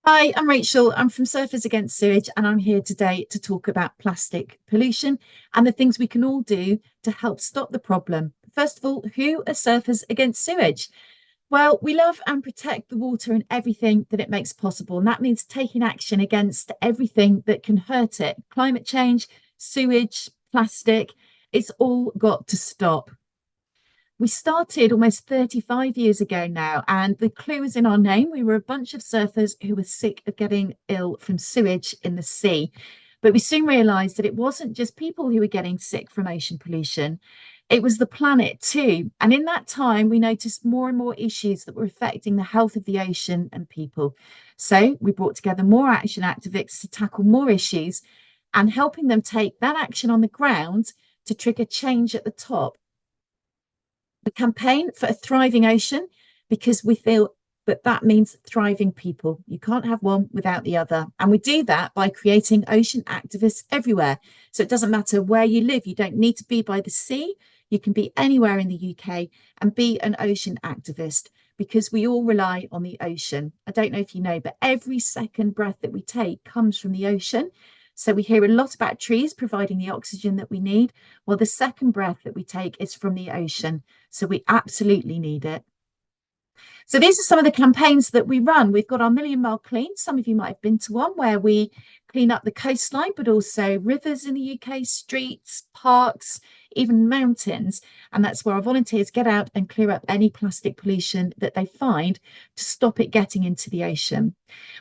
Hi, I'm Rachel. I'm from Surfers Against Sewage, and I'm here today to talk about plastic pollution and the things we can all do to help stop the problem. First of all, who are Surfers Against Sewage? Well, we love and protect the water and everything that it makes possible, and that means taking action against everything that can hurt it. Climate change, sewage, plastic, it's all got to stop. We started almost 35 years ago now, and the clue is in our name. We were a bunch of surfers who were sick of getting ill from sewage in the sea. But we soon realized that it wasn't just people who were getting sick from ocean pollution, it was the planet too. And in that time, we noticed more and more issues that were affecting the health of the ocean and people. So we brought together more action activists to tackle more issues and helping them take that action on the ground to trigger change at the top. The campaign for a thriving ocean, because we feel that that means thriving people. You can't have one without the other. And we do that by creating ocean activists everywhere. So it doesn't matter where you live, you don't need to be by the sea. You can be anywhere in the UK and be an ocean activist because we all rely on the ocean. I don't know if you know, but every second breath that we take comes from the ocean. So we hear a lot about trees providing the oxygen that we need. Well, the second breath that we take is from the ocean. So we absolutely need it. So these are some of the campaigns that we run. We've got our Million Mile Clean. Some of you might have been to one where we clean up the coastline, but also rivers in the UK, streets, parks, even mountains. And that's where our volunteers get out and clear up any plastic pollution that they find to stop it getting into the ocean.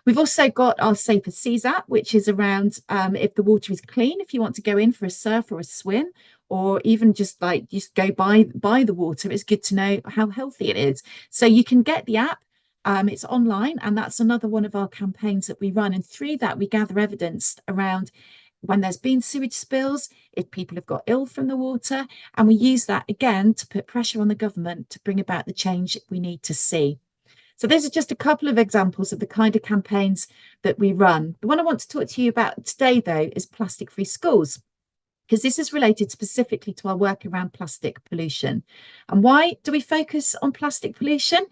We've also got our Safer Seas app, which is around if the water is clean, if you want to go in for a surf or a swim, or even just go by the water, it's good to know how healthy it is. So you can get the app. It's online, and that's another one of our campaigns that we run. And through that, we gather evidence around when there's been sewage spills, if people have got ill from the water, and we use that again to put pressure on the government to bring about the change we need to see. So those are just a couple of examples of the kind of campaigns that we run. The one I want to talk to you about today, though, is plastic-free schools, because this is related specifically to our work around plastic pollution. And why do we focus on plastic pollution?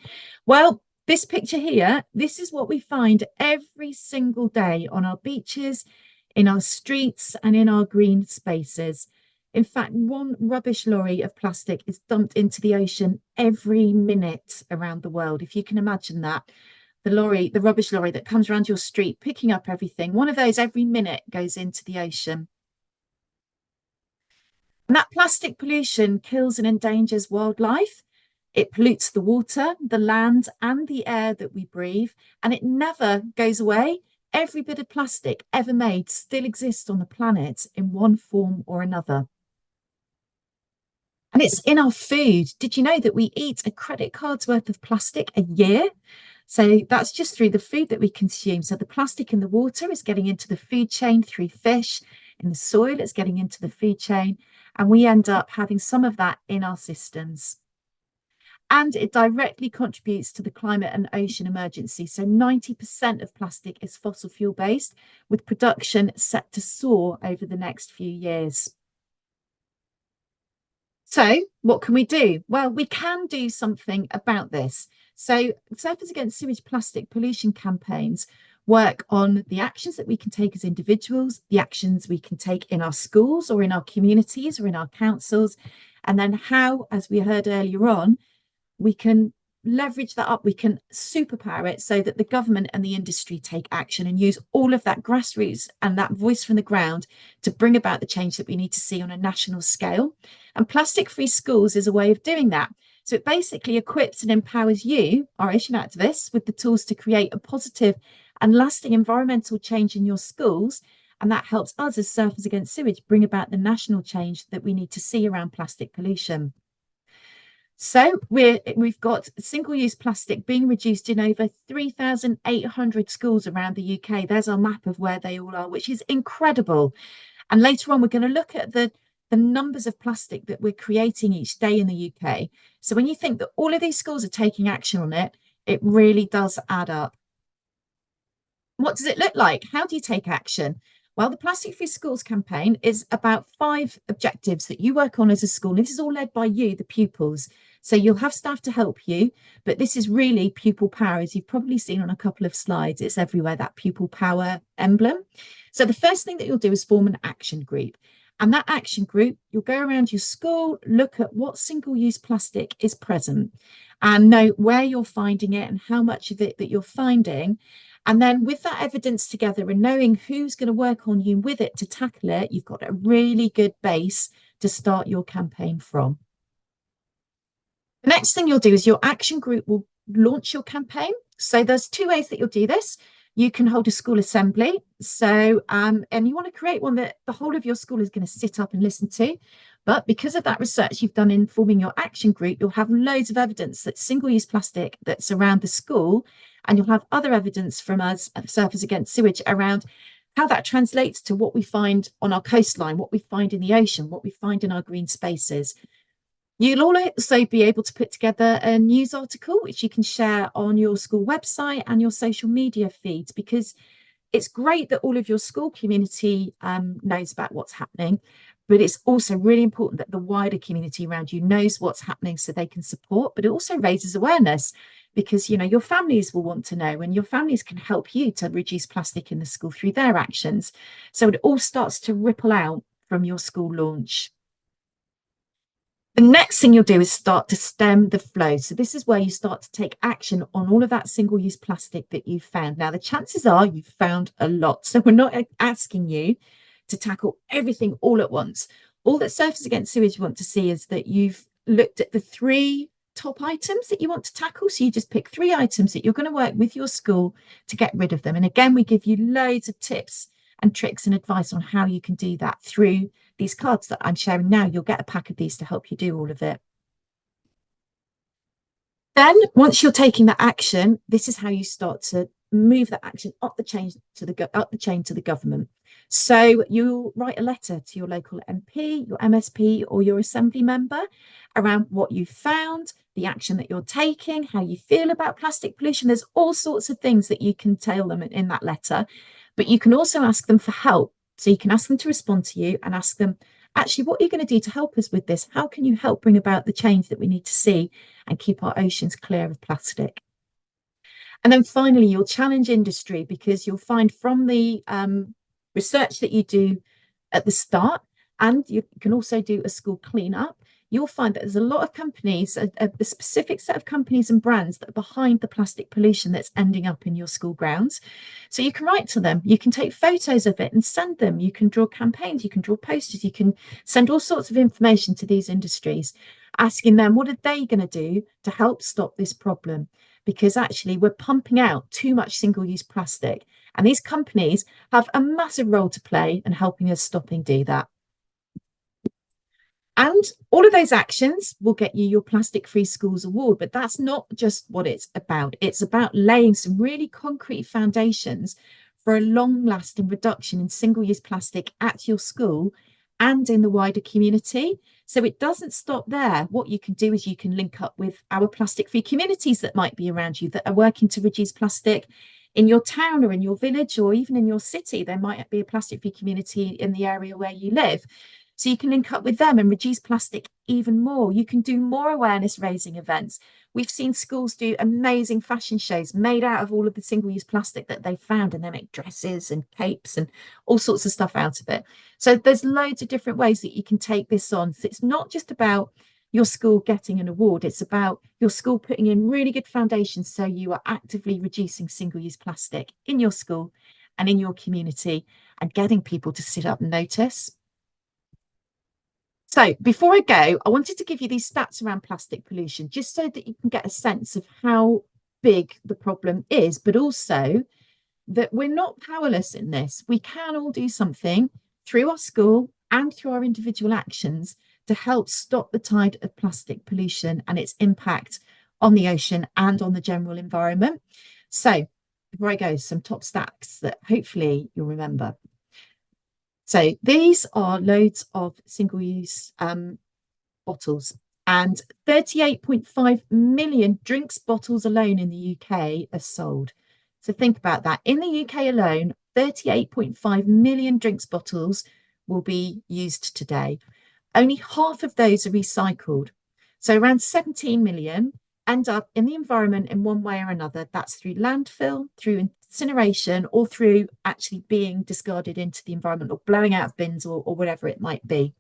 Well, this picture here, this is what we find every single day on our beaches, in our streets, and in our green spaces. In fact, one rubbish lorry of plastic is dumped into the ocean every minute around the world. If you can imagine that, the rubbish lorry that comes around your street picking up everything, one of those every minute goes into the ocean. And that plastic pollution kills and endangers wildlife. It pollutes the water, the land, and the air that we breathe, and it never goes away. Every bit of plastic ever made still exists on the planet in one form or another. And it's in our food. Did you know that we eat a credit card's worth of plastic a year? So that's just through the food that we consume. So the plastic in the water is getting into the food chain through fish, in the soil, it's getting into the food chain, and we end up having some of that in our systems. And it directly contributes to the climate and ocean emergency. So 90% of plastic is fossil fuel based, with production set to soar over the next few years. So, what can we do? Well, we can do something about this. So, Surfers Against Sewage plastic pollution campaigns work on the actions that we can take as individuals, the actions we can take in our schools or in our communities or in our councils, and then how, as we heard earlier on, we can leverage that up, we can superpower it so that the government and the industry take action and use all of that grassroots and that voice from the ground to bring about the change that we need to see on a national scale. And plastic-free schools is a way of doing that. So it basically equips and empowers you, our ocean activists, with the tools to create a positive and lasting environmental change in your schools. And that helps us as Surfers Against Sewage bring about the national change that we need to see around plastic pollution. So we've got single-use plastic being reduced in over 3,800 schools around the UK. There's our map of where they all are, which is incredible. And later on, we're going to look at the numbers of plastic that we're creating each day in the UK. So when you think that all of these schools are taking action on it, it really does add up. What does it look like? How do you take action? Well, the Plastic Free Schools campaign is about 5 objectives that you work on as a school. And this is all led by you, the pupils. So you'll have staff to help you, but this is really pupil power, as you've probably seen on a couple of slides. It's everywhere, that pupil power emblem. So the first thing that you'll do is form an action group. And that action group, you'll go around your school, look at what single-use plastic is present and note where you're finding it and how much of it that you're finding. And then with that evidence together and knowing who's going to work on you with it to tackle it, you've got a really good base to start your campaign from. The next thing you'll do is your action group will launch your campaign. So there's 2 ways that you'll do this. You can hold a school assembly. So, and you want to create one that the whole of your school is going to sit up and listen to. But because of that research you've done in forming your action group, you'll have loads of evidence that single-use plastic that's around the school, and you'll have other evidence from us at Surfers Against Sewage around how that translates to what we find on our coastline, what we find in the ocean, what we find in our green spaces. You'll also be able to put together a news article, which you can share on your school website and your social media feeds, because it's great that all of your school community knows about what's happening, but it's also really important that the wider community around you knows what's happening so they can support. But it also raises awareness because, you know, your families will want to know, and your families can help you to reduce plastic in the school through their actions. So it all starts to ripple out from your school launch. The next thing you'll do is start to stem the flow. So this is where you start to take action on all of that single-use plastic that you've found. Now, the chances are you've found a lot. So we're not asking you to tackle everything all at once. All that Surfers Against Sewage want to see is that you've looked at the 3 top items that you want to tackle. So you just pick 3 items that you're going to work with your school to get rid of them. And again, we give you loads of tips and tricks and advice on how you can do that through these cards that I'm sharing now. You'll get a pack of these to help you do all of it. Then once you're taking that action, this is how you start to move that action up the chain to the government. So you'll write a letter to your local MP, your MSP, or your assembly member around what you found, the action that you're taking, how you feel about plastic pollution. There's all sorts of things that you can tell them in that letter, but you can also ask them for help. So you can ask them to respond to you and ask them, actually, what are you going to do to help us with this? How can you help bring about the change that we need to see and keep our oceans clear of plastic? And then finally, you'll challenge industry, because you'll find from the research that you do at the start, and you can also do a school cleanup, you'll find that there's a lot of companies, a specific set of companies and brands that are behind the plastic pollution that's ending up in your school grounds. So you can write to them, you can take photos of it and send them, you can draw campaigns, you can draw posters, you can send all sorts of information to these industries, asking them what are they going to do to help stop this problem. Because actually we're pumping out too much single-use plastic, and these companies have a massive role to play in helping us do that. And all of those actions will get you your Plastic Free Schools Award, but that's not just what it's about. It's about laying some really concrete foundations for a long-lasting reduction in single-use plastic at your school and in the wider community. So it doesn't stop there. What you can do is you can link up with our plastic-free communities that might be around you that are working to reduce plastic in your town or in your village or even in your city. There might be a plastic-free community in the area where you live. So you can link up with them and reduce plastic even more. You can do more awareness raising events. We've seen schools do amazing fashion shows made out of all of the single-use plastic that they found, and they make dresses and capes and all sorts of stuff out of it. So there's loads of different ways that you can take this on. So it's not just about your school getting an award, it's about your school putting in really good foundations so you are actively reducing single-use plastic in your school and in your community and getting people to sit up and notice. So before I go, I wanted to give you these stats around plastic pollution, just so that you can get a sense of how big the problem is, but also that we're not powerless in this. We can all do something through our school and through our individual actions to help stop the tide of plastic pollution and its impact on the ocean and on the general environment. So before I go, some top stats that hopefully you'll remember. So these are loads of single-use bottles, and 38.5 million drinks bottles alone in the UK are sold. So think about that. In the UK alone, 38.5 million drinks bottles will be used today. Only half of those are recycled. So around 17 million end up in the environment in one way or another. That's through landfill, through incineration, or through actually being discarded into the environment or blowing out of bins or whatever it might be.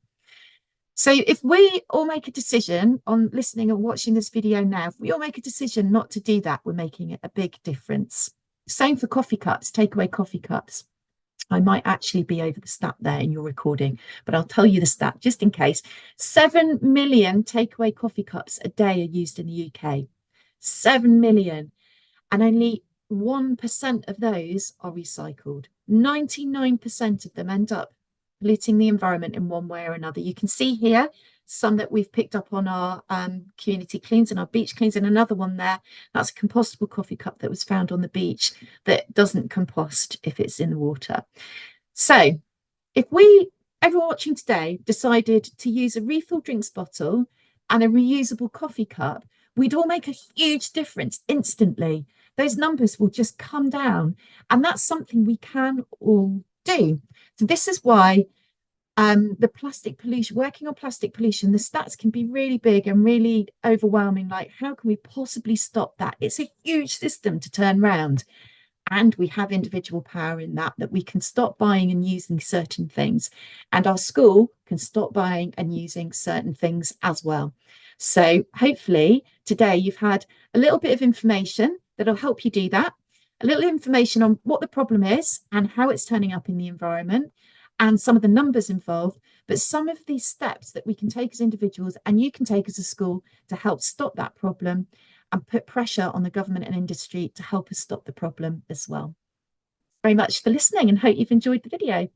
So if we all make a decision on listening and watching this video now, if we all make a decision not to do that, we're making a big difference. Same for coffee cups, takeaway coffee cups. I might actually be over the stat there in your recording, but I'll tell you the stat just in case. 7 million takeaway coffee cups a day are used in the UK. 7 million. And only 1% of those are recycled. 99% of them end up polluting the environment in one way or another. You can see here some that we've picked up on our community cleans and our beach cleans, and another one there. That's a compostable coffee cup that was found on the beach that doesn't compost if it's in the water. So if everyone watching today decided to use a refill drinks bottle and a reusable coffee cup, we'd all make a huge difference instantly. Those numbers will just come down, and that's something we can all do. So this is why the plastic pollution, working on plastic pollution, the stats can be really big and really overwhelming. Like, how can we possibly stop that? It's a huge system to turn around. And we have individual power in that we can stop buying and using certain things. And our school can stop buying and using certain things as well. So hopefully today you've had a little bit of information that'll help you do that. A little information on what the problem is and how it's turning up in the environment and some of the numbers involved, but some of these steps that we can take as individuals and you can take as a school to help stop that problem and put pressure on the government and industry to help us stop the problem as well. Very much for listening and hope you've enjoyed the video.